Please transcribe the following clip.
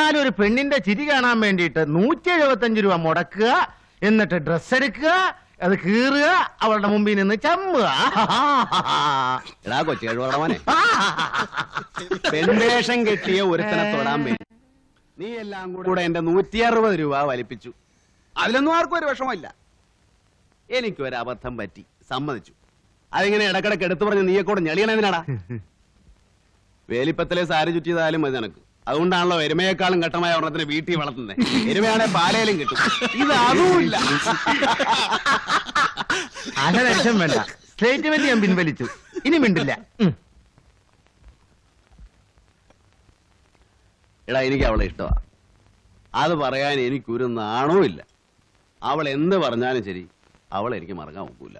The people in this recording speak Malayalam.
എന്നാലും ഒരു പെണ്ണിന്റെ ചിരി കാണാൻ വേണ്ടിയിട്ട് 175 രൂപ മുടക്കുക, എന്നിട്ട് ഡ്രസ് എടുക്കുക, അത് കീറുക, അവളുടെ മുമ്പിൽ നിന്ന് ചമ്മുക. കൊച്ചു കഴിവടമോനെ, പെൺവേഷം കെട്ടിയ ഒരുത്തനെ തൊടാൻ വേണ്ടി നീ എല്ലാം കൂടെ എന്റെ 160 രൂപ വലിപ്പിച്ചു. അതിലൊന്നും ആർക്കും ഒരു വിഷമമില്ല. എനിക്കൊരു അബദ്ധം പറ്റി, സമ്മതിച്ചു. അതിങ്ങനെ ഇടക്കിടക്ക് എടുത്തു പറഞ്ഞ് നീയെ കൂടെ ഞെളിയണതിനാടാ. വേലിപ്പത്തിലെ സാരി ചുറ്റിയതായാലും മതി നിനക്ക്. അതുകൊണ്ടാണല്ലോ എരുമയെക്കാളും ഘട്ടമായ ഒരെണ്ണത്തിന് വീട്ടിൽ വളർത്തുന്നത്. എരുമയാണെ പാലയിലും കിട്ടും, ഇത് അതുമില്ല. ലക്ഷം വേണ്ട, സ്റ്റേറ്റ്മെന്റ് ഞാൻ പിൻവലിച്ചു, ഇനി മിണ്ടില്ല. എടാ, എനിക്ക് അവളെ ഇഷ്ടമാ. അത് പറയാൻ എനിക്കൊരു നാണവും ഇല്ല. അവൾ എന്ത് പറഞ്ഞാലും ശരി, അവളെ എനിക്ക് മറക്കാൻ ഒക്കില്ല.